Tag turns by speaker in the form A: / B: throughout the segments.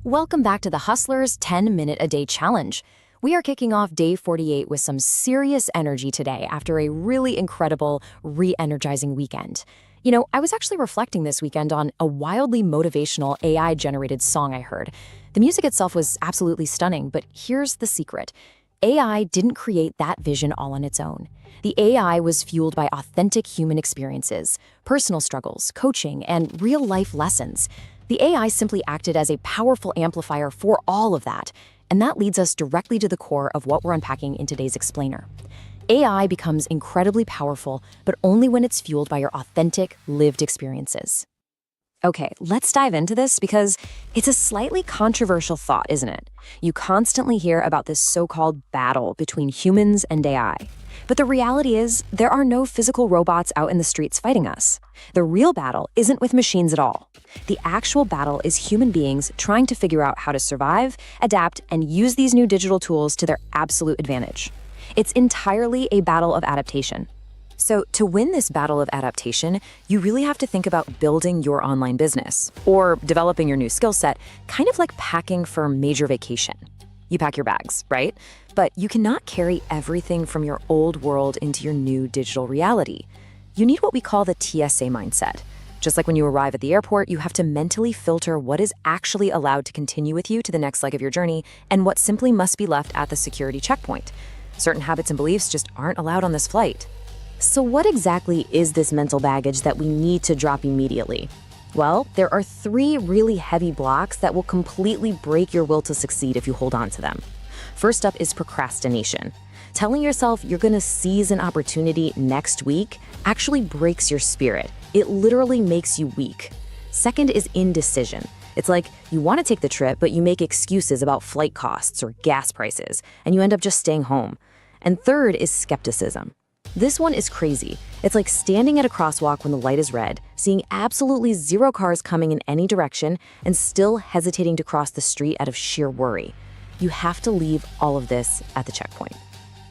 A: Welcome back to the Hustler's 10-Minute a Day Challenge. We are kicking off day 48 with some serious energy today after a really incredible, re-energizing weekend. I was actually reflecting this weekend on a wildly motivational AI-generated song I heard. The music itself was absolutely stunning, but here's the secret. AI didn't create that vision all on its own. The AI was fueled by authentic human experiences, personal struggles, coaching, and real-life lessons. The AI simply acted as a powerful amplifier for all of that, and that leads us directly to the core of what we're unpacking in today's explainer. AI becomes incredibly powerful, but only when it's fueled by your authentic, lived experiences. Okay, let's dive into this because it's a slightly controversial thought, isn't it? You constantly hear about this so-called battle between humans and AI. But the reality is, there are no physical robots out in the streets fighting us. The real battle isn't with machines at all. The actual battle is human beings trying to figure out how to survive, adapt, and use these new digital tools to their absolute advantage. It's entirely a battle of adaptation. So to win this battle of adaptation, you really have to think about building your online business or developing your new skill set, kind of like packing for a major vacation. You pack your bags, right? But you cannot carry everything from your old world into your new digital reality. You need what we call the TSA mindset. Just like when you arrive at the airport, you have to mentally filter what is actually allowed to continue with you to the next leg of your journey and what simply must be left at the security checkpoint. Certain habits and beliefs just aren't allowed on this flight. So what exactly is this mental baggage that we need to drop immediately? Well, there are 3 really heavy blocks that will completely break your will to succeed if you hold on to them. First up is procrastination. Telling yourself you're going to seize an opportunity next week actually breaks your spirit. It literally makes you weak. Second is indecision. It's like you want to take the trip, but you make excuses about flight costs or gas prices, and you end up just staying home. And third is skepticism. This one is crazy. It's like standing at a crosswalk when the light is red, seeing absolutely 0 cars coming in any direction, and still hesitating to cross the street out of sheer worry. You have to leave all of this at the checkpoint.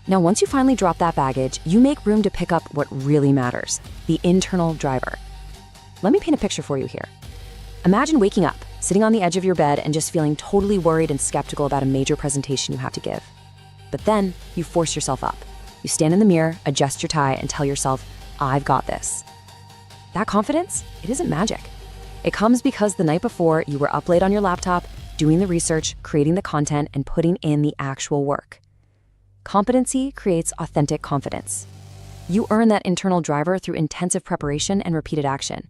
A: Now, once you finally drop that baggage, you make room to pick up what really matters, the internal driver. Let me paint a picture for you here. Imagine waking up, sitting on the edge of your bed and just feeling totally worried and skeptical about a major presentation you have to give. But then you force yourself up. You stand in the mirror, adjust your tie, and tell yourself, I've got this. That confidence, it isn't magic. It comes because the night before, you were up late on your laptop, doing the research, creating the content, and putting in the actual work. Competency creates authentic confidence. You earn that internal driver through intensive preparation and repeated action.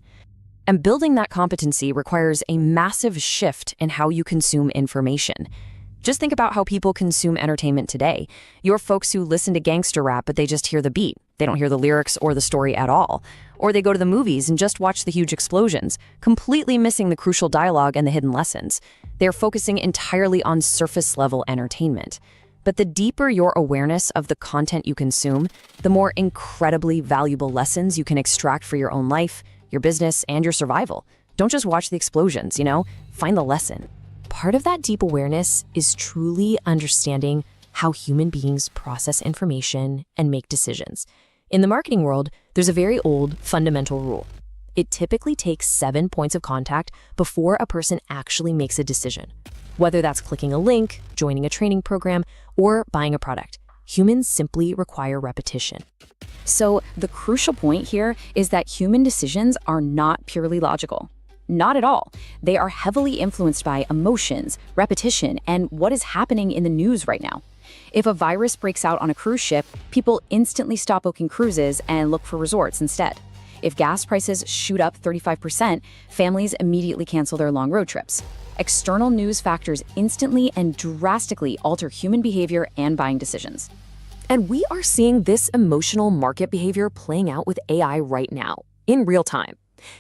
A: And building that competency requires a massive shift in how you consume information. Just think about how people consume entertainment today. You're folks who listen to gangster rap, but they just hear the beat. They don't hear the lyrics or the story at all. Or they go to the movies and just watch the huge explosions, completely missing the crucial dialogue and the hidden lessons. They're focusing entirely on surface-level entertainment. But the deeper your awareness of the content you consume, the more incredibly valuable lessons you can extract for your own life, your business, and your survival. Don't just watch the explosions, find the lesson. Part of that deep awareness is truly understanding how human beings process information and make decisions. In the marketing world, there's a very old fundamental rule. It typically takes 7 points of contact before a person actually makes a decision. Whether that's clicking a link, joining a training program, or buying a product, humans simply require repetition.
B: So the crucial point here is that human decisions are not purely logical. Not at all. They are heavily influenced by emotions, repetition, and what is happening in the news right now. If a virus breaks out on a cruise ship, people instantly stop booking cruises and look for resorts instead. If gas prices shoot up 35%, families immediately cancel their long road trips. External news factors instantly and drastically alter human behavior and buying decisions.
A: And we are seeing this emotional market behavior playing out with AI right now, in real time.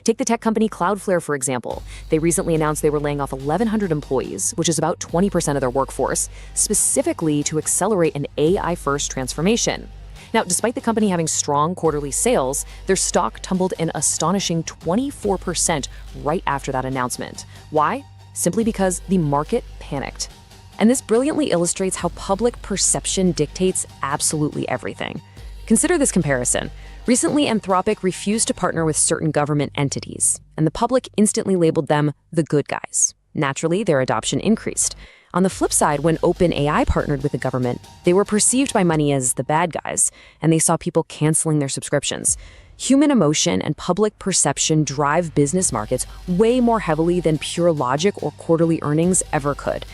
A: Take the tech company Cloudflare, for example. They recently announced they were laying off 1,100 employees, which is about 20% of their workforce, specifically to accelerate an AI-first transformation. Now, despite the company having strong quarterly sales, their stock tumbled an astonishing 24% right after that announcement. Why? Simply because the market panicked. And this brilliantly illustrates how public perception dictates absolutely everything. Consider this comparison. Recently, Anthropic refused to partner with certain government entities, and the public instantly labeled them the good guys. Naturally, their adoption increased. On the flip side, when OpenAI partnered with the government, they were perceived by many as the bad guys, and they saw people canceling their subscriptions. Human emotion and public perception drive business markets way more heavily than pure logic or quarterly earnings ever could.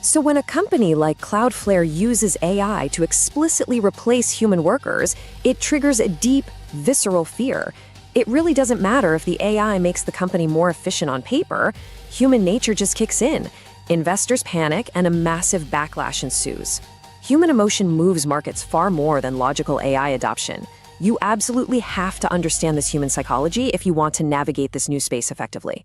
A: So when a company like Cloudflare uses AI to explicitly replace human workers, it triggers a deep, visceral fear. It really doesn't matter if the AI makes the company more efficient on paper. Human nature just kicks in. Investors panic and a massive backlash ensues. Human emotion moves markets far more than logical AI adoption. You absolutely have to understand this human psychology if you want to navigate this new space effectively.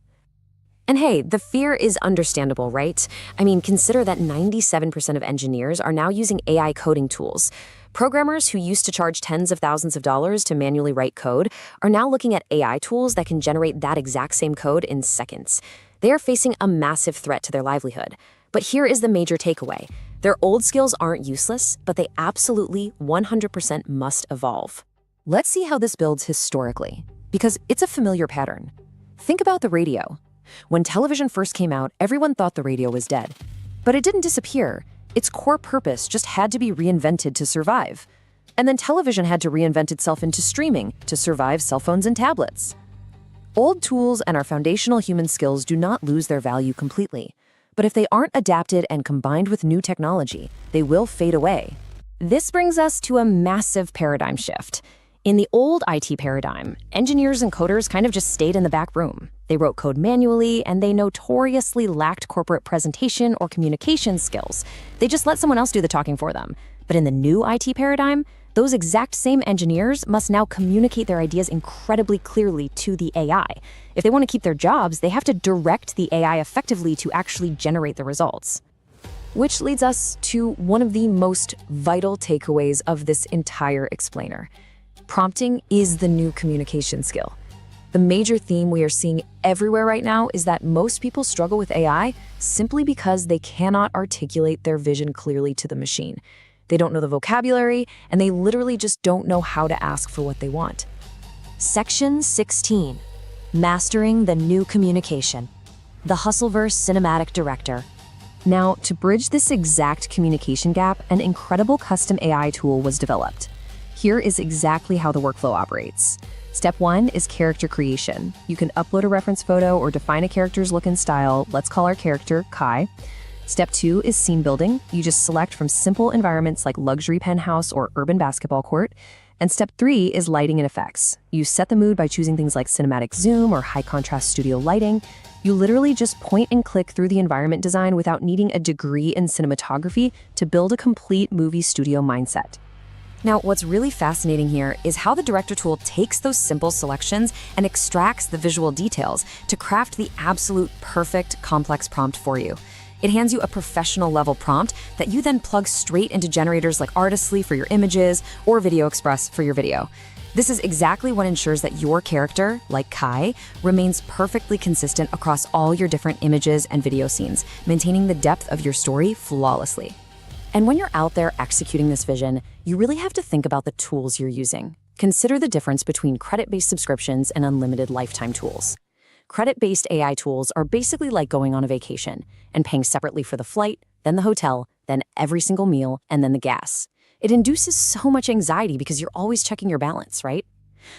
A: And hey, the fear is understandable, right? I mean, consider that 97% of engineers are now using AI coding tools. Programmers who used to charge tens of thousands of dollars to manually write code are now looking at AI tools that can generate that exact same code in seconds. They are facing a massive threat to their livelihood. But here is the major takeaway. Their old skills aren't useless, but they absolutely 100% must evolve. Let's see how this builds historically, because it's a familiar pattern. Think about the radio. When television first came out, everyone thought the radio was dead. But it didn't disappear. Its core purpose just had to be reinvented to survive. And then television had to reinvent itself into streaming to survive cell phones and tablets. Old tools and our foundational human skills do not lose their value completely. But if they aren't adapted and combined with new technology, they will fade away. This brings us to a massive paradigm shift. In the old IT paradigm, engineers and coders kind of just stayed in the back room. They wrote code manually, and they notoriously lacked corporate presentation or communication skills. They just let someone else do the talking for them. But in the new IT paradigm, those exact same engineers must now communicate their ideas incredibly clearly to the AI. If they want to keep their jobs, they have to direct the AI effectively to actually generate the results. Which leads us to one of the most vital takeaways of this entire explainer. Prompting is the new communication skill. The major theme we are seeing everywhere right now is that most people struggle with AI simply because they cannot articulate their vision clearly to the machine. They don't know the vocabulary, and they literally just don't know how to ask for what they want.
C: Section 16. Mastering the New Communication. The Hustleverse Cinematic Director.
A: Now, to bridge this exact communication gap, an incredible custom AI tool was developed. Here is exactly how the workflow operates. Step 1 is character creation. You can upload a reference photo or define a character's look and style. Let's call our character Kai. Step 2 is scene building. You just select from simple environments like luxury penthouse or urban basketball court. And step 3 is lighting and effects. You set the mood by choosing things like cinematic zoom or high contrast studio lighting. You literally just point and click through the environment design without needing a degree in cinematography to build a complete movie studio mindset. Now, what's really fascinating here is how the director tool takes those simple selections and extracts the visual details to craft the absolute perfect complex prompt for you. It hands you a professional level prompt that you then plug straight into generators like Artistly for your images or Video Express for your video. This is exactly what ensures that your character, like Kai, remains perfectly consistent across all your different images and video scenes, maintaining the depth of your story flawlessly. And when you're out there executing this vision, you really have to think about the tools you're using. Consider the difference between credit-based subscriptions and unlimited lifetime tools. Credit-based AI tools are basically like going on a vacation and paying separately for the flight, then the hotel, then every single meal, and then the gas. It induces so much anxiety because you're always checking your balance, right?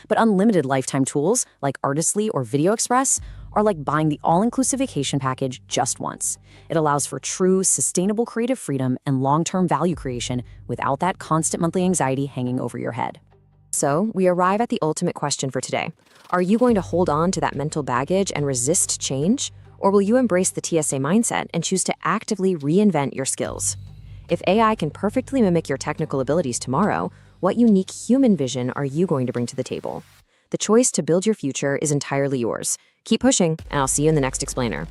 A: But unlimited lifetime tools like Artistly or Video Express are like buying the all-inclusive vacation package just once. It allows for true, sustainable creative freedom and long-term value creation without that constant monthly anxiety hanging over your head. So, we arrive at the ultimate question for today. Are you going to hold on to that mental baggage and resist change? Or will you embrace the TSA mindset and choose to actively reinvent your skills? If AI can perfectly mimic your technical abilities tomorrow, what unique human vision are you going to bring to the table? The choice to build your future is entirely yours. Keep pushing, and I'll see you in the next explainer.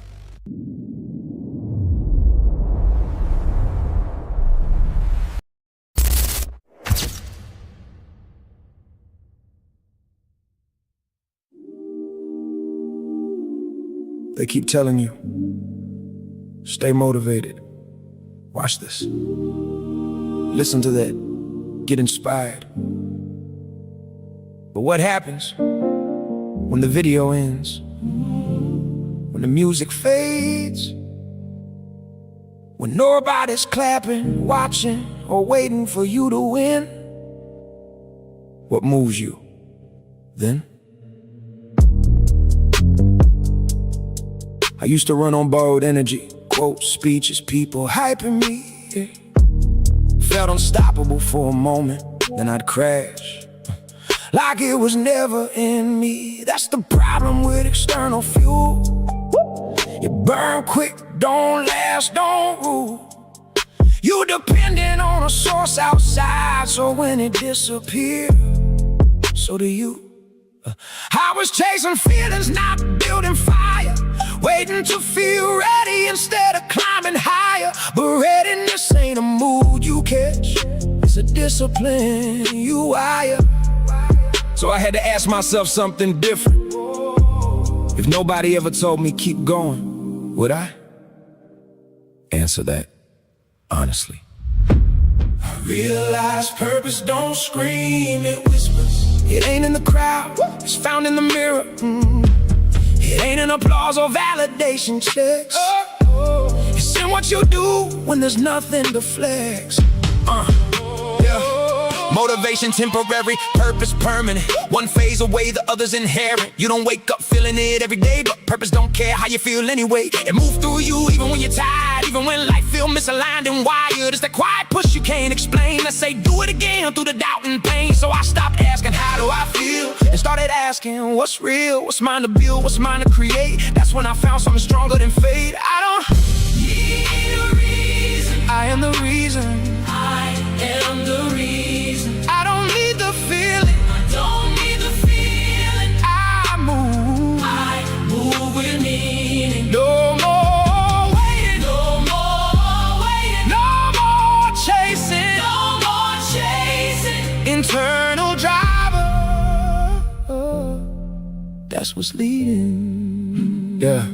D: They keep telling you, stay motivated. Watch this. Listen to that. Get inspired. But what happens when the video ends? When when the music fades, when nobody's clapping, watching, or waiting for you to win, what moves you then? I used to run on borrowed energy, quotes, speeches, people hyping me, yeah. Felt unstoppable for a moment, then I'd crash, like it was never in me. That's the problem with external fuel. You burn quick, don't last, don't rule. You dependent on a source outside, so when it disappears, so do you. I was chasing feelings, not building fire, waiting to feel ready instead of climbing higher. But readiness ain't a mood you catch, it's a discipline you wire. So I had to ask myself something different. If nobody ever told me keep going, would I answer that honestly? I realize purpose don't scream, it whispers. It ain't in the crowd, it's found in the mirror. It ain't in applause or validation checks. It's in what you do when there's nothing to flex. Motivation temporary, purpose permanent. One phase away, the other's inherent. You don't wake up feeling it every day, but purpose don't care how you feel anyway. It moves through you even when you're tired, even when life feel misaligned and wired. It's that quiet push you can't explain. I say do it again through the doubt and pain. So I stopped asking how do I feel and started asking what's real, what's mine to build, what's mine to create. That's when I found something stronger than fate. I don't need a reason, I am the reason. I am the reason. I don't need the feeling, I don't need the feeling. I move with meaning. No more waiting, no more waiting, no more chasing, no more chasing. Internal driver, that's what's leading. Yeah.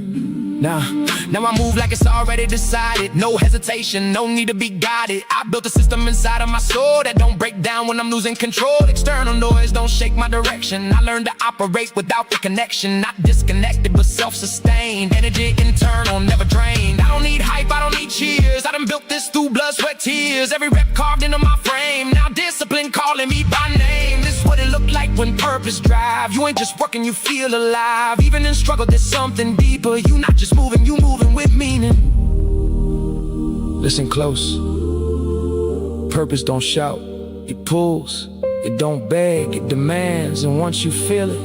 D: Now I move like it's already decided. No hesitation, no need to be guided. I built a system inside of my soul that don't break down when I'm losing control. External noise don't shake my direction. I learned to operate without the connection. Not disconnected but self-sustained. Energy internal, never drained. I don't need hype, I don't need cheers. I done built this through blood, sweat, tears. Every rep carved into my frame. Now discipline calling me by name. This is what it looked like when purpose drive. You ain't just working, you feel alive. Even in struggle there's something deeper. You not just moving, you moving with meaning. Listen close. Purpose don't shout, it pulls. It don't beg, it demands. And once you feel it,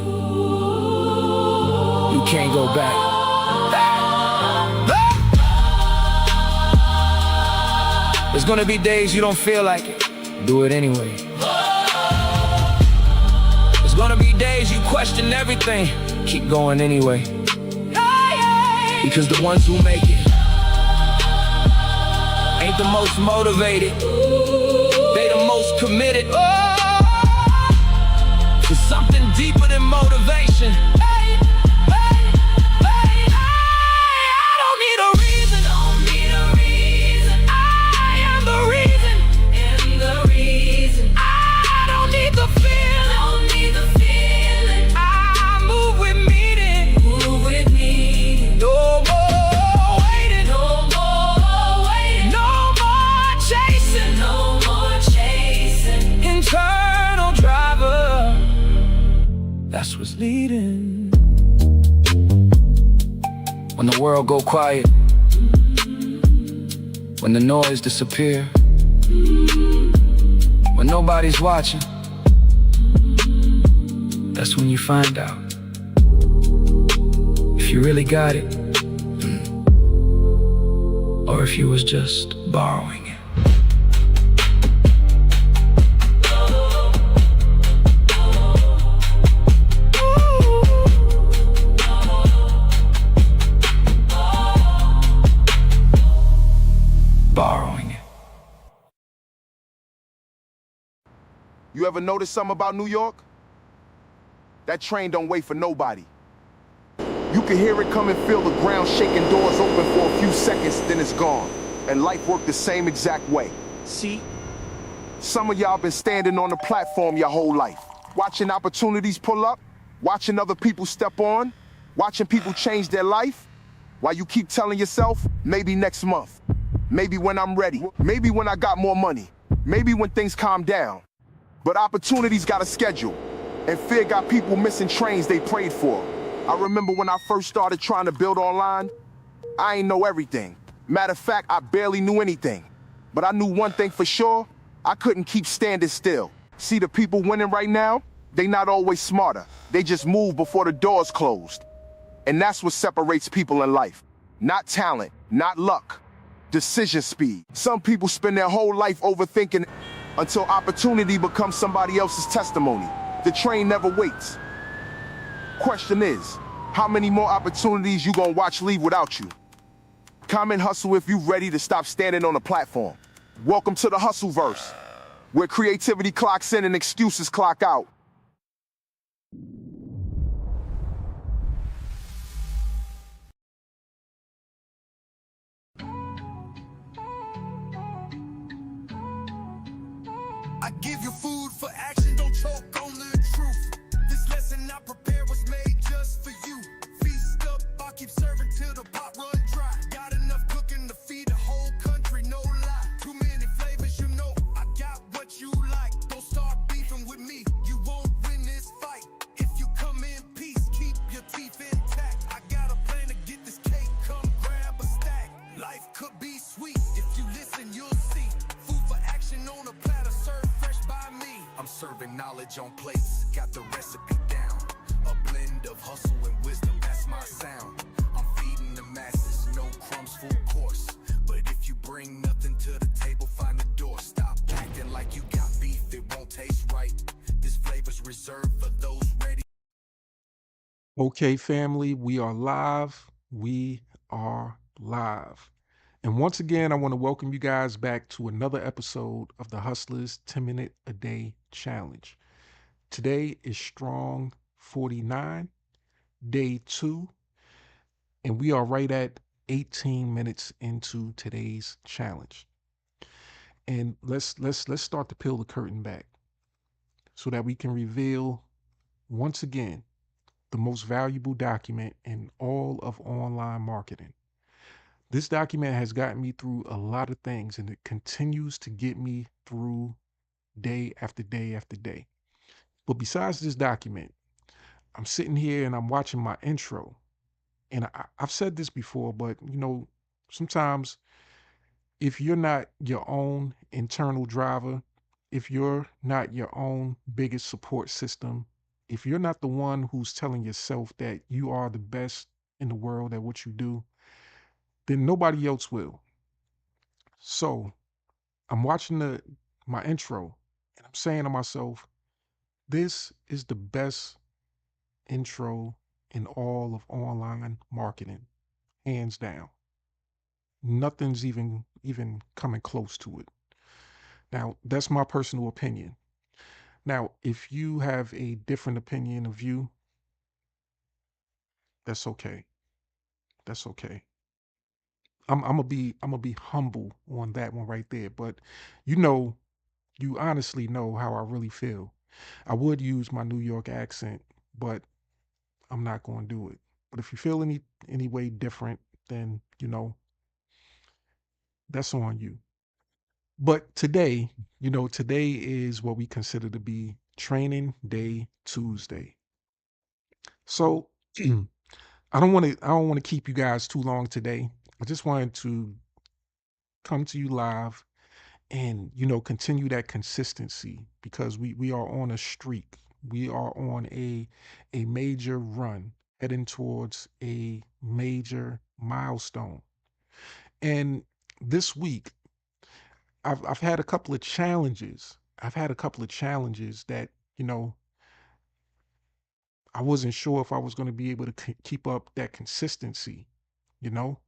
D: you can't go back. There's gonna be days you don't feel like it, do it anyway. There's gonna be days you question everything, keep going anyway. Because the ones who make it ain't the most motivated, they the most committed to something deeper than motivation. I don't need a reason, don't need a reason. I am the reason, am the reason. I don't need the feeling, don't need the feeling. I move with meaning, move with meaning. No more waiting, no more waiting, no more chasing, no more chasing. Internal driver, that's what's leading. When the world go quiet, when the noise disappear, when nobody's watching, that's when you find out if you really got it, or if you was just borrowing it. Borrowing it.
E: You ever notice something about New York? That train don't wait for nobody. You can hear it come and feel the ground shaking, doors open for a few seconds, then it's gone. And life worked the same exact way. See? Some of y'all been standing on the platform your whole life, watching opportunities pull up, watching other people step on, watching people change their life, While you keep telling yourself, maybe next month, maybe when I'm ready, maybe when I got more money, maybe when things calm down. But opportunities got a schedule, and fear got people missing trains they prayed for. I remember when I first started trying to build online, I ain't know everything. Matter of fact, I barely knew anything. But I knew one thing for sure, I couldn't keep standing still. See the people winning right now? They not always smarter. They just move before the doors closed. And that's what separates people in life. Not talent, not luck, decision speed. Some people spend their whole life overthinking until opportunity becomes somebody else's testimony. The train never waits. Question is, how many more opportunities you gonna watch leave without you? Comment hustle if you ready to stop standing on the platform. Welcome to the Hustleverse, where creativity clocks in and excuses clock out.
D: I give you food for action, don't choke on the truth. This lesson I prepared was made just for you. Feast up, I'll keep serving till the pot run dry. Got enough cooking to feed the whole country, no lie. Too many flavors, you know, I got what you like. Don't start beefing with me, you won't win this fight. If you come in peace, keep your teeth intact. I got a plan to get this cake, come grab a stack. Life could be sweet, if you listen, you'll see. Food for action on a platter, served fresh by me. I'm serving knowledge on plates, got the recipe down. A blend of hustle and wisdom, that's my sound. I'm feeding the masses, no crumbs, full course. But if you bring nothing to the table, find the door. Stop acting like you got beef, it won't taste right. This flavor's reserved for those ready.
F: Okay, family, we are live. We are live. And once again, I want to welcome you guys back to another episode of the Hustlers 10-Minute a Day Challenge. Today is Strong 49, day 2, and we are right at 18 minutes into today's challenge. And let's start to peel the curtain back so that we can reveal once again the most valuable document in all of online marketing. This document has gotten me through a lot of things, and it continues to get me through day after day after day. But besides this document, I'm sitting here and I'm watching my intro. And I've said this before, but sometimes if you're not your own internal driver, if you're not your own biggest support system, if you're not the one who's telling yourself that you are the best in the world at what you do, then nobody else will. So I'm watching my intro and I'm saying to myself, this is the best intro in all of online marketing, hands down. Nothing's even coming close to it. Now, that's my personal opinion. Now, if you have a different opinion of you, that's okay. That's okay. I'm gonna be humble on that one right there. But you know, you honestly know how I really feel. I would use my New York accent, but I'm not gonna do it. But if you feel any way different, then that's on you. But today, today is what we consider to be Training Day Tuesday. So I don't want to keep you guys too long today. I just wanted to come to you live and continue that consistency because we are on a streak. We are on a major run heading towards a major milestone. And this week I've had a couple of challenges. I've had a couple of challenges that, I wasn't sure if I was going to be able to keep up that consistency, you know,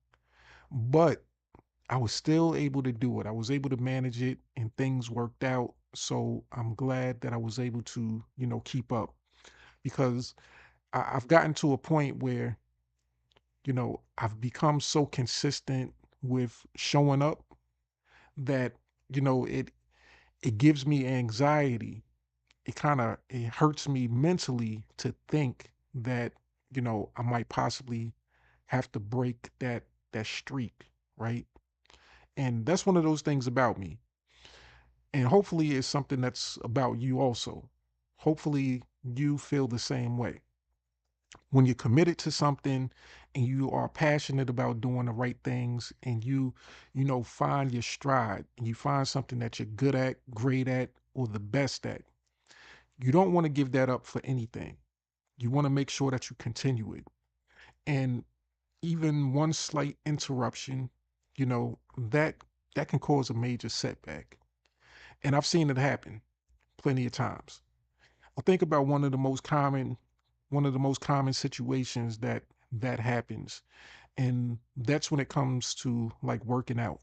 F: but I was still able to do it. I was able to manage it and things worked out. So I'm glad that I was able to, keep up because I've gotten to a point where, I've become so consistent with showing up that, it gives me anxiety. It hurts me mentally to think that, I might possibly have to break that streak, right? And that's one of those things about me. And hopefully it's something that's about you also. Hopefully you feel the same way. When you're committed to something and you are passionate about doing the right things and you find your stride and you find something that you're good at, great at, or the best at, you don't want to give that up for anything. You want to make sure that you continue it. And even one slight interruption, that can cause a major setback. And I've seen it happen plenty of times. I think about one of the most common situations that happens, and that's when it comes to like working out.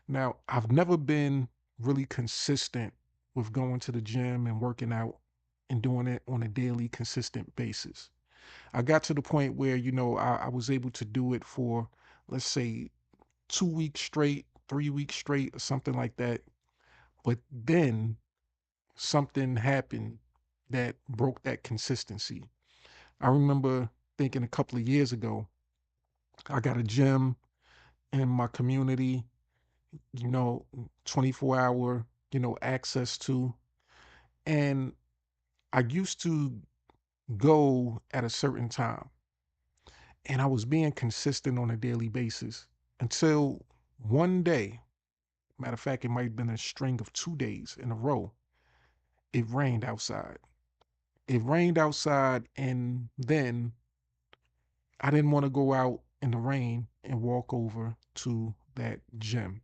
F: Now, I've never been really consistent with going to the gym and working out and doing it on a daily consistent basis. I got to the point where, I was able to do it for, let's say, 2 weeks straight, 3 weeks straight, or something like that. But then something happened that broke that consistency. I remember thinking a couple of years ago, I got a gym in my community, you know, 24-hour, access to. And I used to go at a certain time. And I was being consistent on a daily basis until one day, matter of fact, it might have been a string of 2 days in a row, it rained outside. It rained outside, and then I didn't want to go out in the rain and walk over to that gym.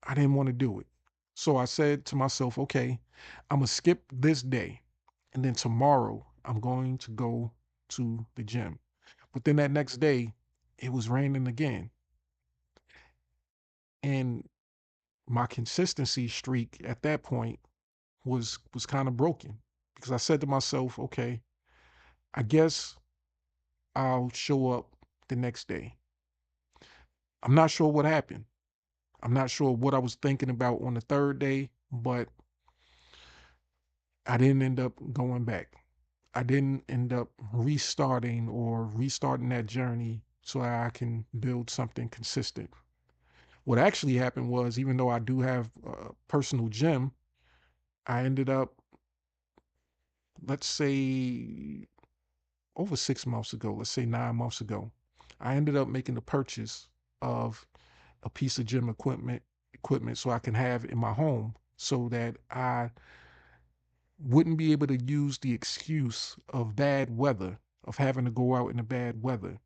F: I didn't want to do it. So I said to myself, okay, I'm going to skip this day. And then tomorrow, I'm going to go to the gym. But then that next day, it was raining again. And my consistency streak at that point was kind of broken because I said to myself, okay, I guess I'll show up the next day. I'm not sure what happened. I'm not sure what I was thinking about on the third day, but I didn't end up going back. I didn't end up restarting that journey so I can build something consistent. What actually happened was, even though I do have a personal gym, I ended up, let's say, over 6 months ago, let's say 9 months ago, I ended up making the purchase of a piece of gym equipment so I can have in my home so that I wouldn't be able to use the excuse of bad weather, of having to go out in the bad weather.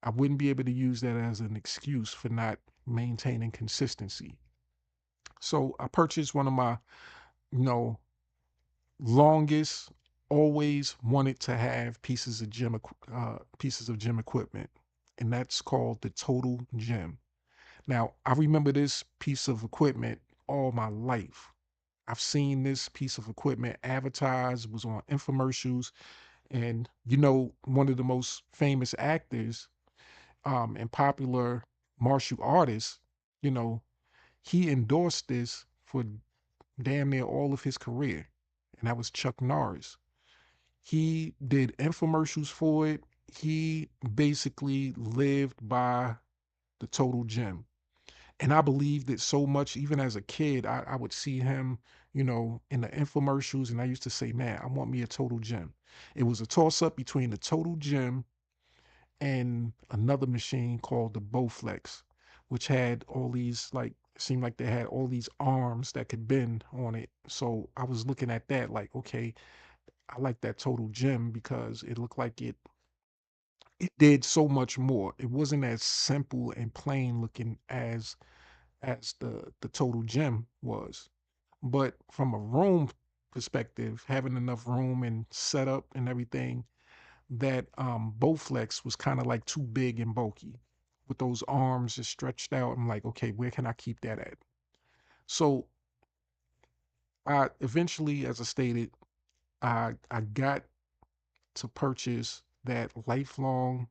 F: I wouldn't be able to use that as an excuse for not maintaining consistency. So I purchased one of my, you know, longest, always wanted to have pieces of gym equipment, and that's called the Total Gym. Now, I remember this piece of equipment all my life. I've seen this piece of equipment advertised, was on infomercials, and one of the most famous actors and popular martial artists, you know, he endorsed this for damn near all of his career, and that was Chuck Norris. He did infomercials for it. He basically lived by the Total Gym. And I believed it so much, even as a kid, I would see him, in the infomercials, and I used to say, man, I want me a Total Gym. It was a toss up between the Total Gym and another machine called the Bowflex, which had all these, like, seemed like they had all these arms that could bend on it. So I was looking at that like, okay, I like that Total Gym because it looked like it did so much more. It wasn't as simple and plain looking as the Total Gym was. But from a room perspective, having enough room and setup and everything, that Bowflex was kind of like too big and bulky. With those arms just stretched out, I'm like, okay, where can I keep that at? So I eventually, as I stated, I got to purchase that lifelong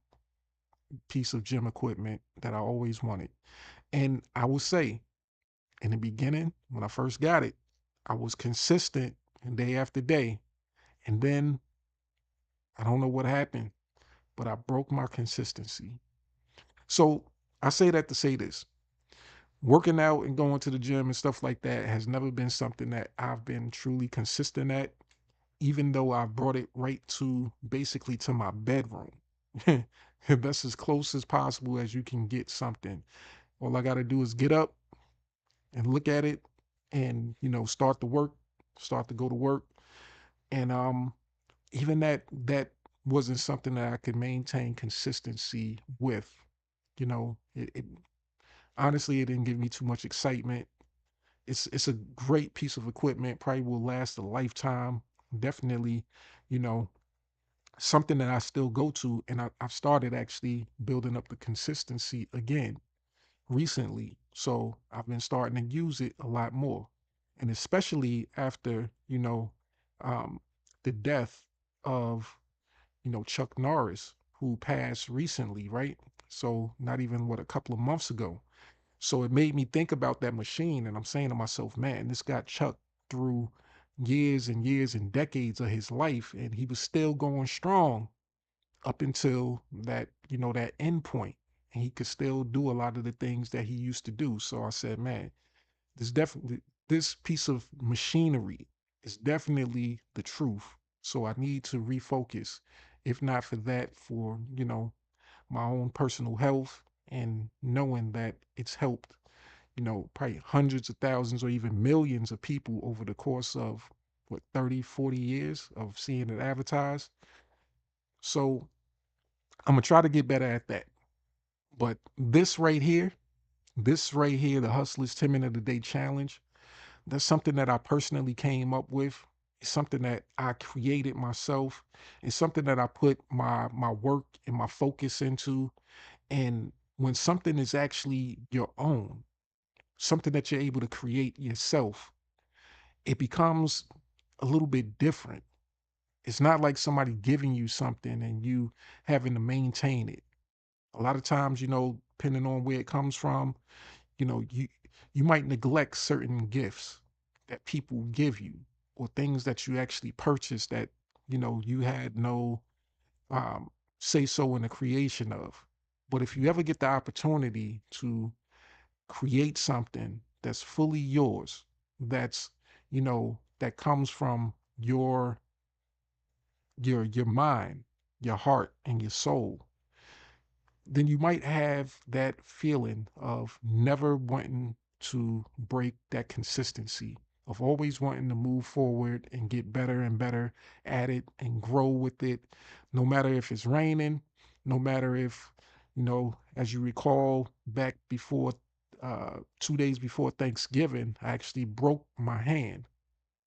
F: piece of gym equipment that I always wanted. And I will say, in the beginning, when I first got it, I was consistent day after day. And then I don't know what happened, but I broke my consistency. So I say that to say this: working out and going to the gym and stuff like that has never been something that I've been truly consistent at, even though I brought it right to basically to my bedroom. That's as close as possible as you can get something. All I got to do is get up and look at it and, start to work, start to go to work. And even that wasn't something that I could maintain consistency with. It honestly, it didn't give me too much excitement. It's a great piece of equipment, probably will last a lifetime. Definitely, you know, something that I still go to, and I've started actually building up the consistency again recently. So I've been starting to use it a lot more. And especially after, um, the death of, Chuck Norris, who passed recently, right? So not even what, a couple of months ago. So it made me think about that machine. And I'm saying to myself, man, this got Chuck through years and years and decades of his life, and he was still going strong up until that end point, and he could still do a lot of the things that he used to do. So I said, man, this piece of machinery is definitely the truth. So I need to refocus, if not for that, for my own personal health, and knowing that it's helped probably hundreds of thousands or even millions of people over the course of what, 30, 40 years of seeing it advertised. So I'm gonna try to get better at that. But this right here, the Hustlers 10 Minute a Day Challenge, that's something that I personally came up with. It's something that I created myself. It's something that I put my work and my focus into. And when something is actually your own, something that you're able to create yourself, it becomes a little bit different. It's not like somebody giving you something and you having to maintain it. A lot of times, depending on where it comes from, you know, you you might neglect certain gifts that people give you, or things that you actually purchase that, you had no um say so in the creation of. But if you ever get the opportunity to create something that's fully yours, that's, that comes from your mind, your heart, and your soul, then you might have that feeling of never wanting to break that consistency, of always wanting to move forward and get better and better at it and grow with it, no matter if it's raining, no matter if, as you recall, back before 2 days before Thanksgiving, I actually broke my hand.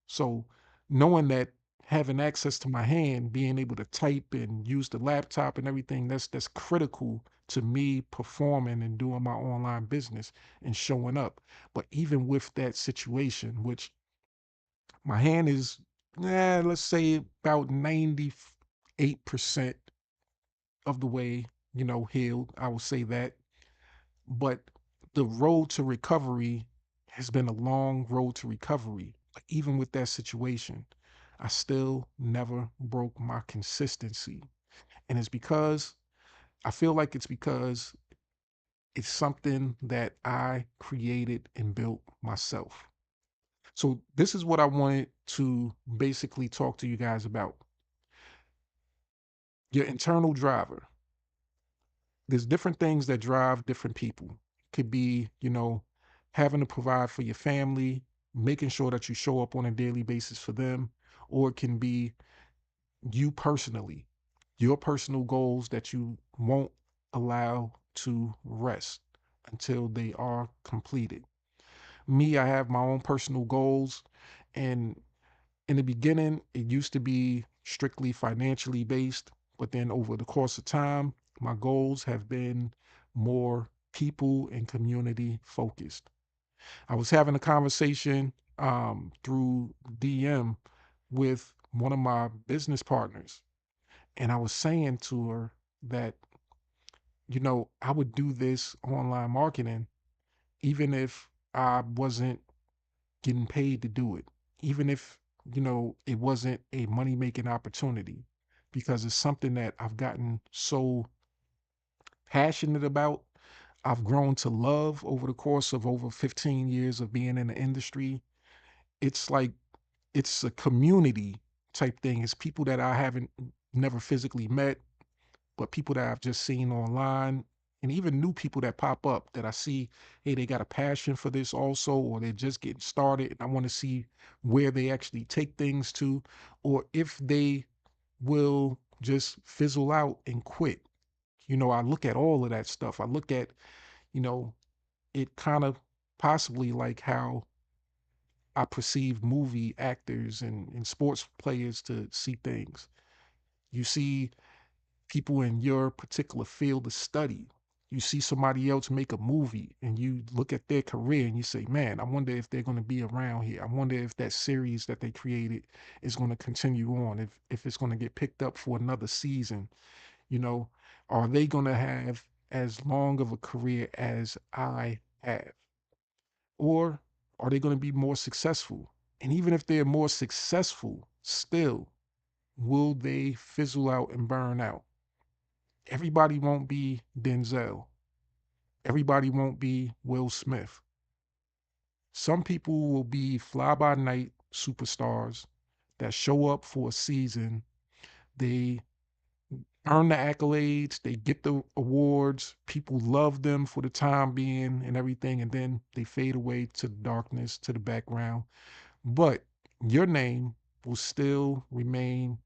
F: So knowing that, having access to my hand, being able to type and use the laptop and everything, that's critical to me performing and doing my online business and showing up. But even with that situation, which my hand is, let's say about 98% of the way, healed, I will say that. But the road to recovery has been a long road to recovery. Like, even with that situation, I still never broke my consistency. And I feel like it's because it's something that I created and built myself. So this is what I wanted to basically talk to you guys about. Your internal driver. There's different things that drive different people. Could be, having to provide for your family, making sure that you show up on a daily basis for them, or it can be you personally, your personal goals that you won't allow to rest until they are completed. Me, I have my own personal goals, and in the beginning, it used to be strictly financially based, but then over the course of time, my goals have been more people and community focused. I was having a conversation through DM with one of my business partners, and I was saying to her that, I would do this online marketing even if I wasn't getting paid to do it, even if, it wasn't a money making opportunity. because it's something that I've gotten so passionate about. I've grown to love over the course of over 15 years of being in the industry. It's like it's a community type thing. It's people that I haven't never physically met, but people that I've just seen online, and even new people that pop up that I see, hey, they got a passion for this also, or they're just getting started. And I want to see where they actually take things to, or if they will just fizzle out and quit. I look at all of that stuff. I look at, you know, it kind of possibly like how I perceive movie actors and sports players to see things. You see people in your particular field of study. You see somebody else make a movie and you look at their career and you say, man, I wonder if they're going to be around here. I wonder if that series that they created is going to continue on, if it's going to get picked up for another season. You know, are they going to have as long of a career as I have? Or are they going to be more successful? And even if they're more successful, still, will they fizzle out and burn out? Everybody won't be Denzel. Everybody won't be Will Smith. Some people will be fly by night superstars that show up for a season. They earn the accolades, they get the awards, people love them for the time being and everything, and then they fade away to the darkness, to the background. But your name will still remain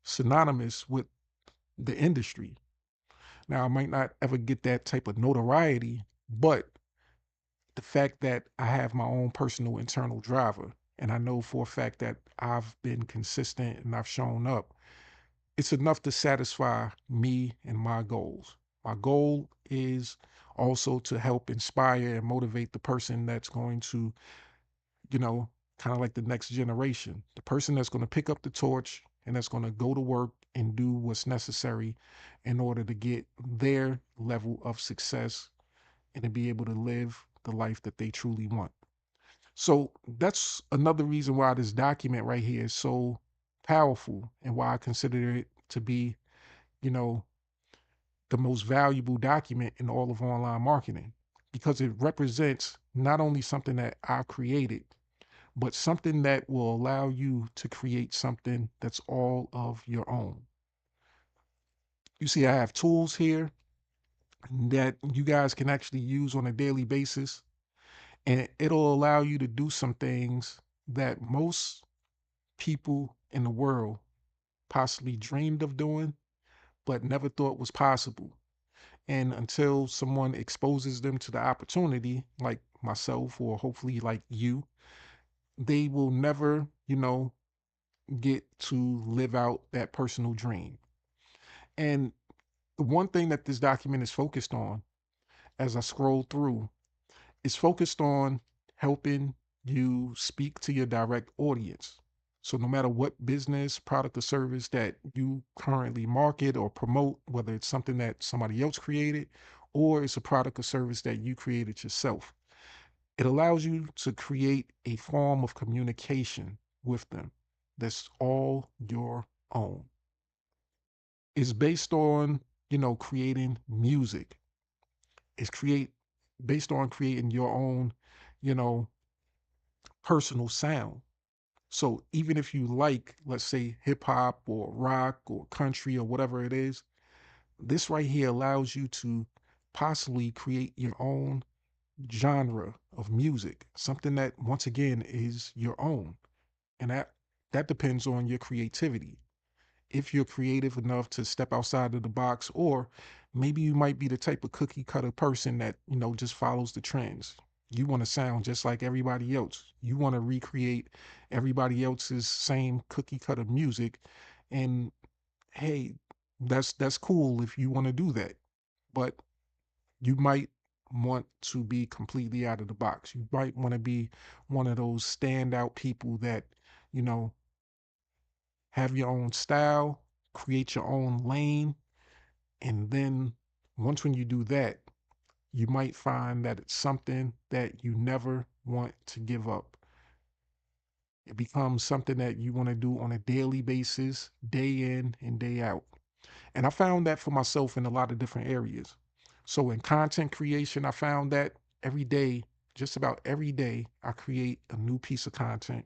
F: synonymous with the industry. Now, I might not ever get that type of notoriety, but the fact that I have my own personal internal driver, and I know for a fact that I've been consistent and I've shown up, it's enough to satisfy me and my goals. My goal is also to help inspire and motivate the person that's going to, you know, kind of like the next generation, the person that's going to pick up the torch and that's going to go to work and do what's necessary in order to get their level of success and to be able to live the life that they truly want. So that's another reason why this document right here is so powerful and why I consider it to be, you know, the most valuable document in all of online marketing, because it represents not only something that I created, but something that will allow you to create something that's all of your own. You see, I have tools here that you guys can actually use on a daily basis, and it'll allow you to do some things that most people in the world possibly dreamed of doing, but never thought was possible. And until someone exposes them to the opportunity, like myself, or hopefully like you, they will never, get to live out that personal dream. And the one thing that this document is focused on, as I scroll through, is focused on helping you speak to your direct audience. So no matter what business, product, or service that you currently market or promote, whether it's something that somebody else created or it's a product or service that you created yourself, it allows you to create a form of communication with them that's all your own. It's based on, creating music. It's create based on creating your own, you know, personal sound. So even if you like, let's say, hip hop or rock or country or whatever it is, this right here allows you to possibly create your own genre of music, something that once again is your own. And that depends on your creativity. If you're creative enough to step outside of the box, or maybe you might be the type of cookie cutter person that, just follows the trends. You want to sound just like everybody else. You want to recreate everybody else's same cookie cutter music. And hey, that's cool if you want to do that. But you might want to be completely out of the box. You might want to be one of those standout people that, you know, have your own style, create your own lane, and then once when you do that, you might find that it's something that you never want to give up. It becomes something that you want to do on a daily basis, day in and day out. And I found that for myself in a lot of different areas. So in content creation, I found that every day, just about every day, I create a new piece of content.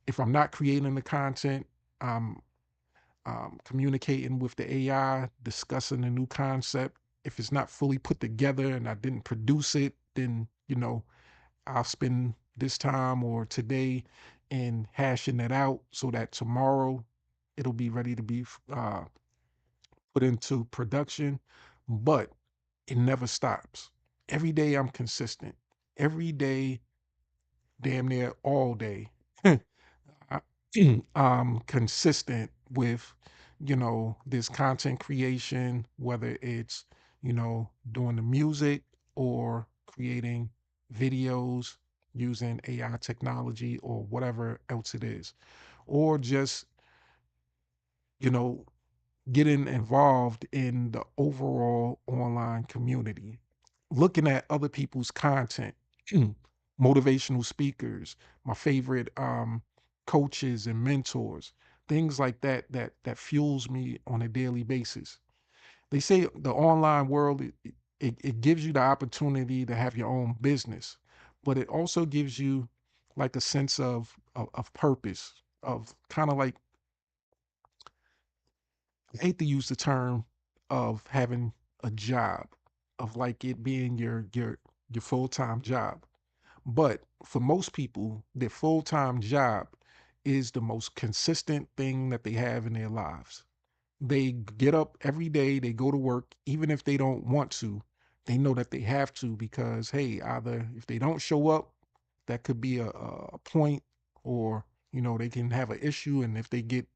F: If I'm not creating the content, I'm communicating with the AI, discussing a new concept. If it's not fully put together and I didn't produce it, then, I'll spend this time or today in hashing it out so that tomorrow it'll be ready to be put into production. But it never stops. Every day I'm consistent. Every day, damn near all day. I- I'm consistent with, this content creation, whether it's, doing the music or creating videos using AI technology or whatever else it is, or just, you know, getting involved in the overall online community, looking at other people's content, motivational speakers, my favorite coaches and mentors, things like that that fuels me on a daily basis. They say the online world it gives you the opportunity to have your own business, but it also gives you like a sense of purpose, of kind of like, I hate to use the term of having a job, of like it being your full-time job. But for most people, their full-time job is the most consistent thing that they have in their lives. They get up every day, they go to work, even if they don't want to. They know that they have to because, hey, either if they don't show up, that could be a point, or, they can have an issue. And if they get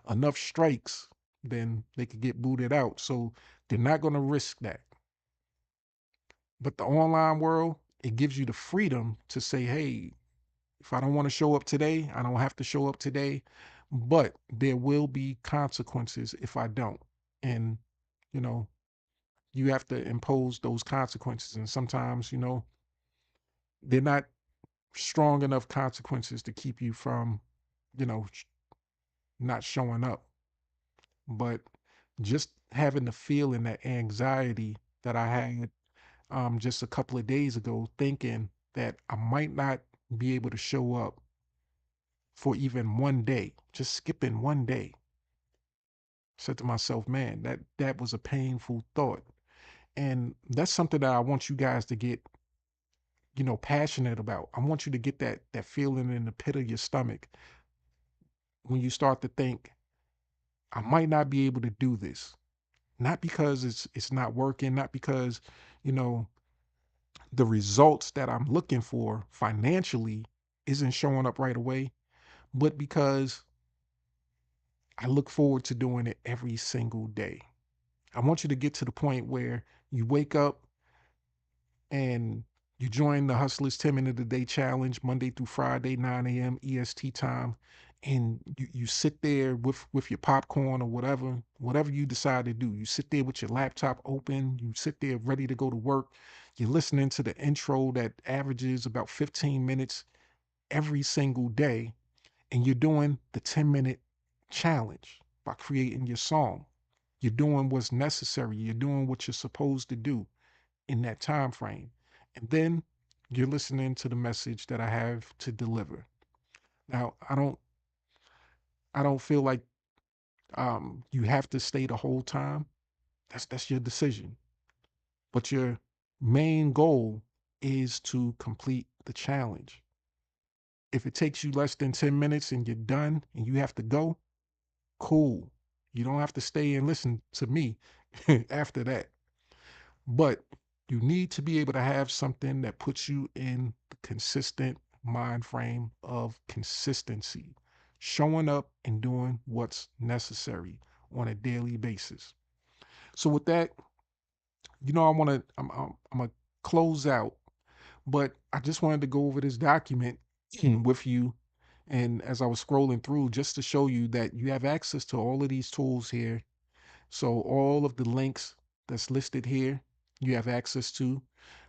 F: enough strikes, then they could get booted out. So they're not going to risk that. But the online world, it gives you the freedom to say, hey, if I don't want to show up today, I don't have to show up today, but there will be consequences if I don't. And, you know, you have to impose those consequences. And sometimes, they're not strong enough consequences to keep you from, not showing up. But just having the feeling, that anxiety that I had just a couple of days ago, thinking that I might not be able to show up for even one day, just skipping one day. Said to myself, man, that was a painful thought. And that's something that I want you guys to get, passionate about. I want you to get that feeling in the pit of your stomach when you start to think, I might not be able to do this. Not because it's not working, not because, you know, the results that I'm looking for financially isn't showing up right away, but because I look forward to doing it every single day. I want you to get to the point where you wake up and you join the Hustlers 10 Minute a Day Challenge Monday through Friday, 9 a.m. EST time. And you sit there with your popcorn or whatever you decide to do. You sit there with your laptop open, you sit there ready to go to work. You're listening to the intro that averages about 15 minutes every single day. And you're doing the 10-minute challenge by creating your song. You're doing what's necessary. You're doing what you're supposed to do in that time frame. And then you're listening to the message that I have to deliver. Now, I don't feel like you have to stay the whole time. That's your decision. But your main goal is to complete the challenge. If it takes you less than 10 minutes and you're done and you have to go, cool. You don't have to stay and listen to me after that. But you need to be able to have something that puts you in the consistent mind frame of consistency, showing up and doing what's necessary on a daily basis. So with that, I want to I'm gonna close out, but I just wanted to go over this document with you. And as I was scrolling through, just to show you that you have access to all of these tools here. So all of the links that's listed here, you have access to,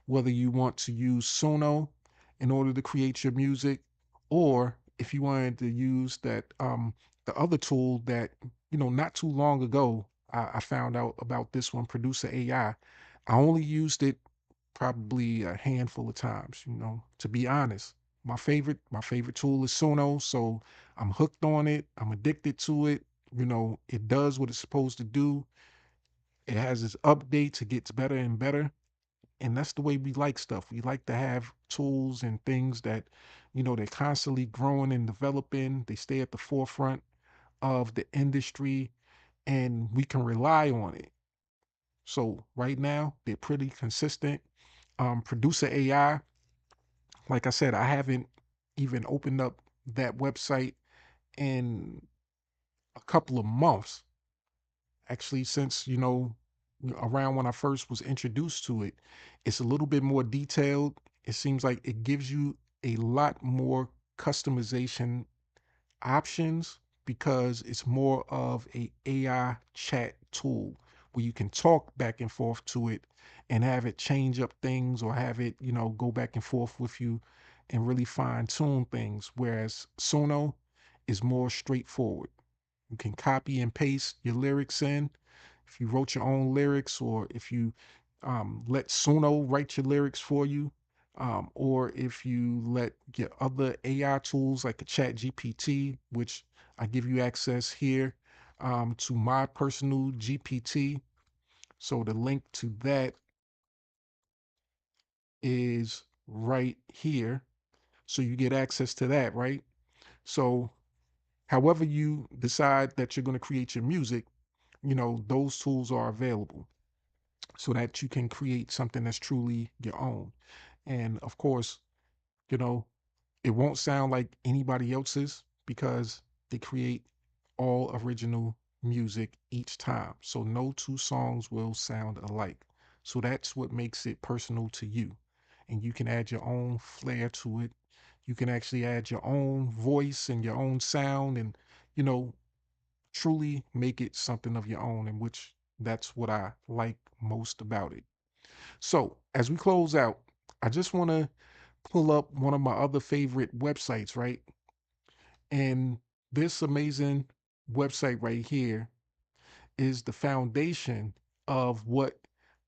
F: whether you want to use Suno in order to create your music, or if you wanted to use that, the other tool that, not too long ago, I found out about this one, Producer AI. I only used it probably a handful of times, to be honest. My favorite tool is Suno, so I'm hooked on it. I'm addicted to it. It does what it's supposed to do. It has its updates, it gets better and better. And that's the way we like stuff. We like to have tools and things that, they're constantly growing and developing. They stay at the forefront of the industry and we can rely on it. So right now, they're pretty consistent. Producer AI, like I said, I haven't even opened up that website in a couple of months. Actually, since, around when I first was introduced to it, it's a little bit more detailed. It seems like it gives you a lot more customization options because it's more of a AI chat tool where you can talk back and forth to it and have it change up things or have it, go back and forth with you and really fine tune things. Whereas Sono is more straightforward. You can copy and paste your lyrics in. If you wrote your own lyrics, or if you let Suno write your lyrics for you, or if you let your other AI tools like a Chat GPT, which I give you access here to my personal GPT. So the link to that is right here. So you get access to that, right? So however you decide that you're going to create your music, those tools are available so that you can create something that's truly your own. And of course, you know, it won't sound like anybody else's because they create all original music each time. So no two songs will sound alike. So that's what makes it personal to you. And you can add your own flair to it. You can actually add your own voice and your own sound and, you know, truly make it something of your own, in which that's what I like most about it. So, as we close out, I just want to pull up one of my other favorite websites, right? And this amazing website right here is the foundation of what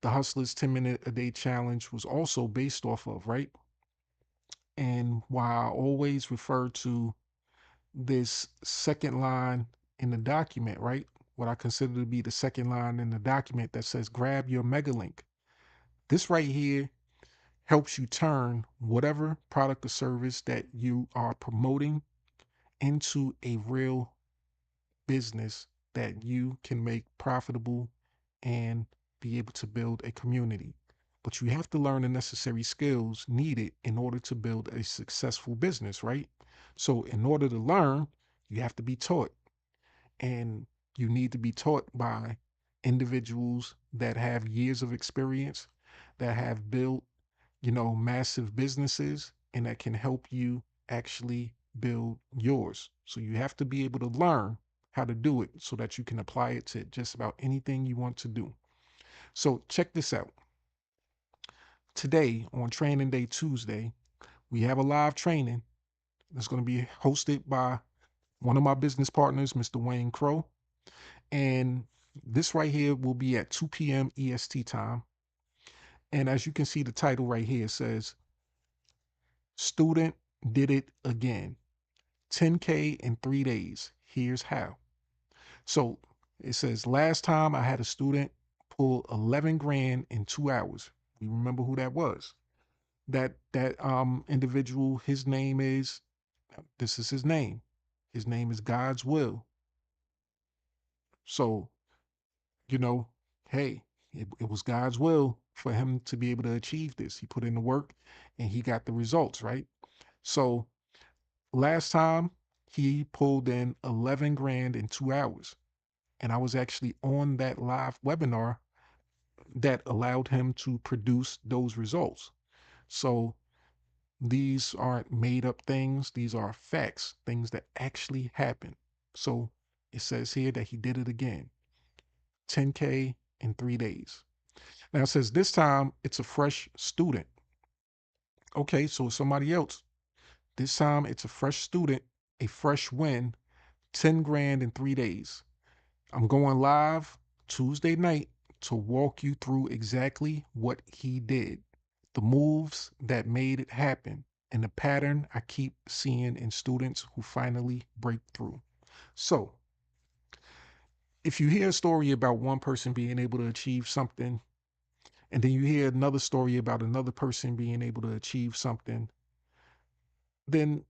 F: the Hustlers 10-minute a day challenge was also based off of, right? And why I always refer to this second line in the document, right? What I consider to be the second line in the document that says grab your mega link. This right here helps you turn whatever product or service that you are promoting into a real business that you can make profitable and be able to build a community. But you have to learn the necessary skills needed in order to build a successful business, right? So, in order to learn, you have to be taught, and you need to be taught by individuals that have years of experience, that have built, massive businesses, and that can help you actually build yours. So you have to be able to learn how to do it so that you can apply it to just about anything you want to do. So check this out. Today on Training Day Tuesday, we have a live training that's going to be hosted by one of my business partners, Mr. Wayne Crow. And this right here will be at 2 p.m. EST time. And as you can see, the title right here says, Student Did It Again. 10K in 3 days. Here's how. So it says, last time I had a student pull 11 grand in 2 hours. You remember who that was? That individual, his name is, this is his name. His name is God's Will. So, you know, hey, it was God's will for him to be able to achieve this. He put in the work and he got the results, right? So last time he pulled in 11 grand in 2 hours. And I was actually on that live webinar that allowed him to produce those results. So these aren't made up things, these are facts, things that actually happen. So it says here that he did it again. 10K in 3 days. Now it says this time it's a fresh student. Okay, so it's somebody else. This time it's a fresh student a fresh win, 10 grand in 3 days. I'm going live Tuesday night to walk you through exactly what he did, the moves that made it happen, and the pattern I keep seeing in students who finally break through. So, if you hear a story about one person being able to achieve something, and then you hear another story about another person being able to achieve something, then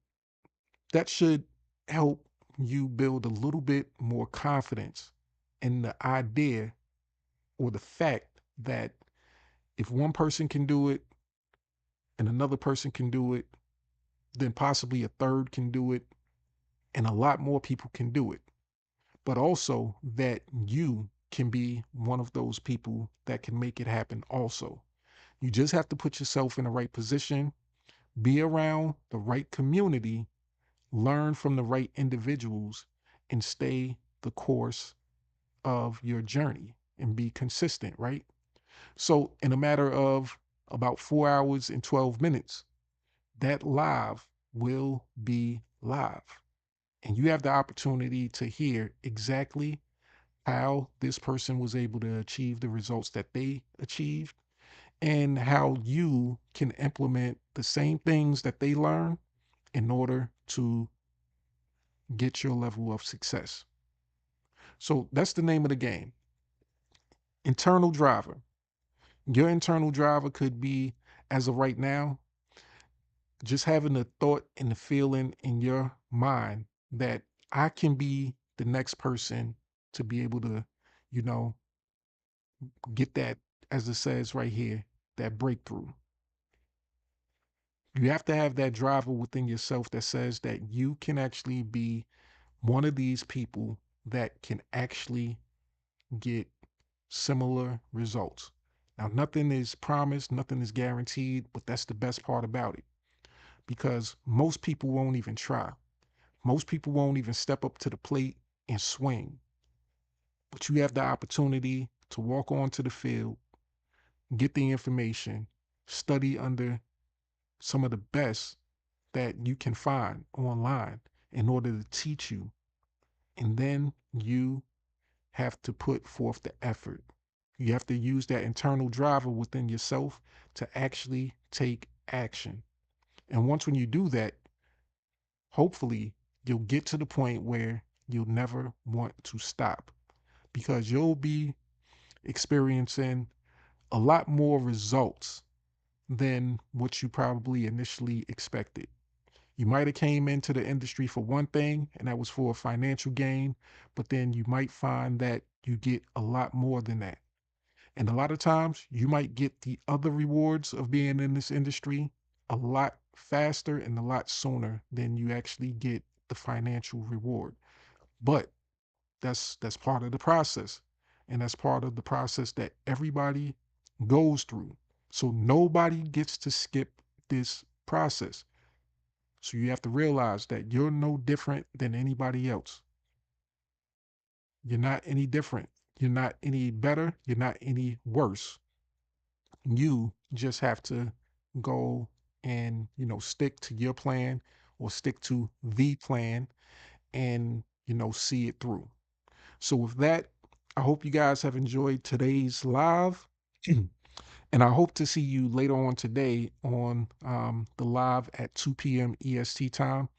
F: that should help you build a little bit more confidence in the idea or the fact that if one person can do it and another person can do it, then possibly a third can do it and a lot more people can do it. But also that you can be one of those people that can make it happen also. You just have to put yourself in the right position, be around the right community, learn from the right individuals, and stay the course of your journey and be consistent, right? So, in a matter of about 4 hours and 12 minutes, that live will be live. And you have the opportunity to hear exactly how this person was able to achieve the results that they achieved and how you can implement the same things that they learn in order to get your level of success. So that's the name of the game. Internal driver. Your internal driver could be, as of right now, just having the thought and the feeling in your mind that I can be the next person to be able to, you know, get that, as it says right here, that breakthrough. You have to have that driver within yourself that says that you can actually be one of these people that can actually get similar results. Now, nothing is promised, nothing is guaranteed, but that's the best part about it because most people won't even try. Most people won't even step up to the plate and swing. But you have the opportunity to walk onto the field, get the information, study under some of the best that you can find online in order to teach you. And then you have to put forth the effort. You have to use that internal driver within yourself to actually take action. And once when you do that, hopefully you'll get to the point where you'll never want to stop because you'll be experiencing a lot more results than what you probably initially expected. You might have came into the industry for one thing and that was for a financial gain, but then you might find that you get a lot more than that. And a lot of times you might get the other rewards of being in this industry a lot faster and a lot sooner than you actually get the financial reward. But that's part of the process. And that's part of the process that everybody goes through. So nobody gets to skip this process. So you have to realize that you're no different than anybody else. You're not any different. You're not any better. You're not any worse. You just have to go and, stick to your plan or stick to the plan and, see it through. So with that, I hope you guys have enjoyed today's live. And I hope to see you later on today on the live at 2 p.m. EST time.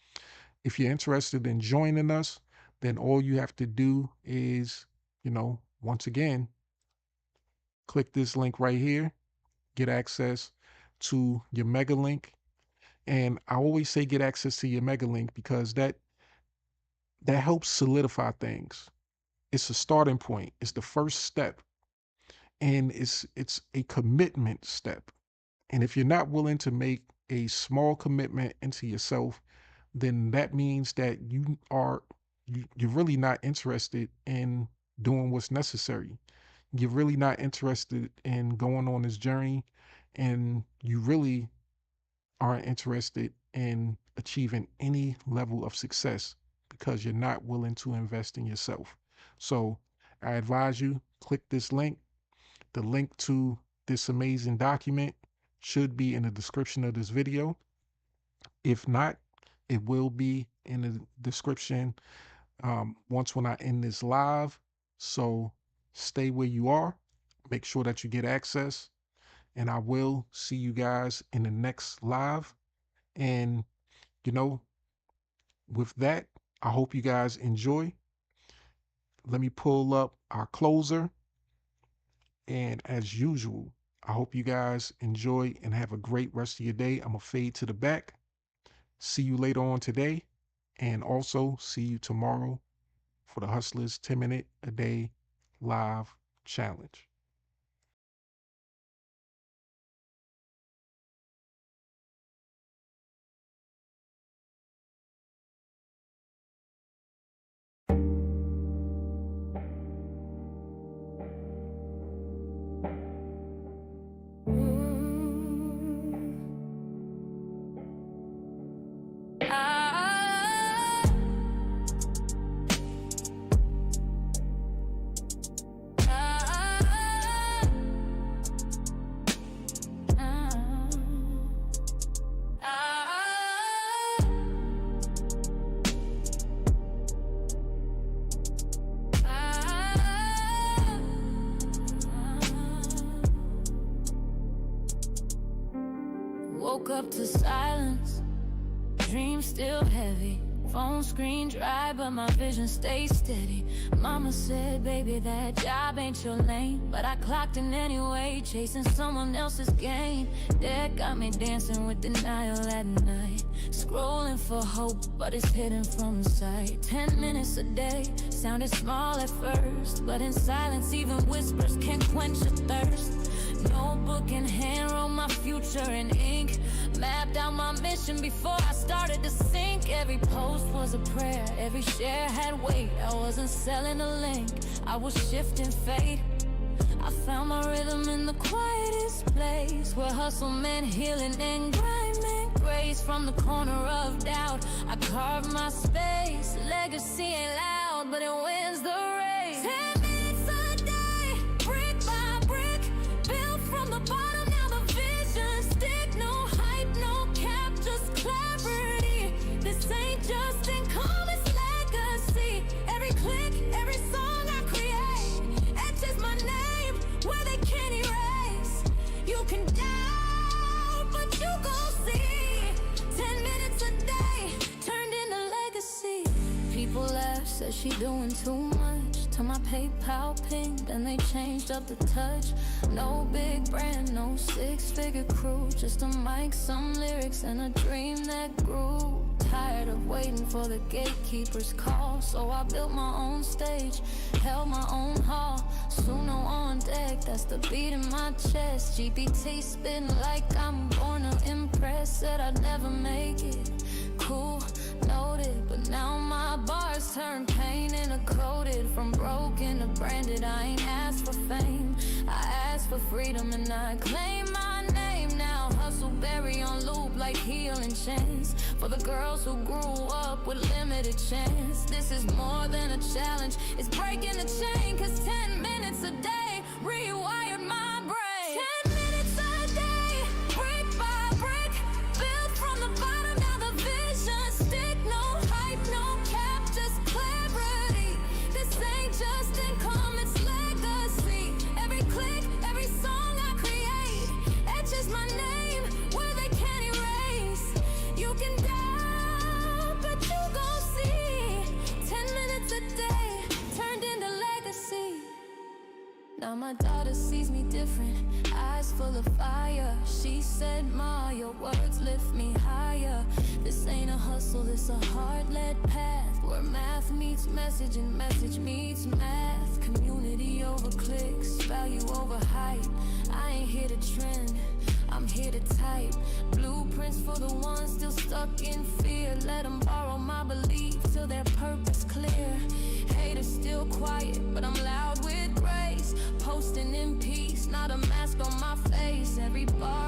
F: If you're interested in joining us, then all you have to do is, once again, click this link right here, get access to your mega link. And I always say get access to your mega link because that helps solidify things. It's a starting point. It's the first step. And it's a commitment step. And if you're not willing to make a small commitment into yourself, then that means that you're really not interested in doing what's necessary. You're really not interested in going on this journey, and you really aren't interested in achieving any level of success because you're not willing to invest in yourself. So I advise you click this link. The link to this amazing document should be in the description of this video. If not, It will be in the description once when I end this live. So stay where you are. Make sure that you get access. And I will see you guys in the next live. And, you know, with that, I hope you guys enjoy. Let me pull up our closer. And as usual, I hope you guys enjoy and have a great rest of your day. I'm going to fade to the back. See you later on today. And also see you tomorrow for the Hustlers 10-minute a day live challenge.
G: Woke up to silence, dreams still heavy. Phone screen dry, but my vision stays steady. Mama said, baby, that job ain't your lane. But I clocked in anyway, chasing someone else's gain. That got me dancing with denial at night. Scrolling for hope, but it's hidden from sight. 10 minutes a day, sounded small at first. But in silence, even whispers can quench a thirst. Notebook in hand, wrote my future in ink. Mapped out my mission before I started to sink. Every post was a prayer, every share had weight. I wasn't selling a link, I was shifting fate. I found my rhythm in the quietest place, where hustle meant healing and grind meant grace. From the corner of doubt, I carved my space. Legacy ain't loud, but it wins the race. 10 minutes a day, brick by brick, built from the bottom, now the vision stick. No hype, no cap, just clarity. This ain't just income, it's legacy. Every click, every song I create etches my name where they can't erase. You can doubt, but you gon' see. 10 minutes a day turned into legacy. People laugh, said she doing too much. Till my PayPal pinged, then they changed up the touch. No big brand, no six-figure crew, just a mic, some lyrics, and a dream that grew. Tired of waiting for the gatekeeper's call, so I built my own stage, held my own hall. Suno on deck, that's the beat in my chest. GPT spitting like I'm born to impress. Said I'd never make it, cool, noted. But now my bars turn pain into coated. From broken to branded, I ain't asked for fame, I asked for freedom and I claim my name. Now hustle berry on loop like healing chance, for the girls who grew up with limited chance. This is more than a challenge, it's breaking the chain. Cause 10 minutes a day rewired my brain. 10 minutes a day, brick by brick, built from the bottom, now the vision stick. No hype, no cap, just clarity. This ain't just income, it's legacy. Every click, every song I create etches my name where they can't erase. You can doubt, but you gon' see. 10 minutes a day turned into legacy. Now my daughter sees me different, eyes full of fire. She said, Ma, your words lift me higher. This ain't a hustle, this a heart-led path, where math meets message and message meets math. Community over clicks, value over hype. I ain't here to trend, I'm here to type blueprints for the ones still stuck in fear. Let them borrow my belief till their purpose clear. Haters still quiet, but I'm loud with grace. Posting in peace, not a mask on my face. Every bar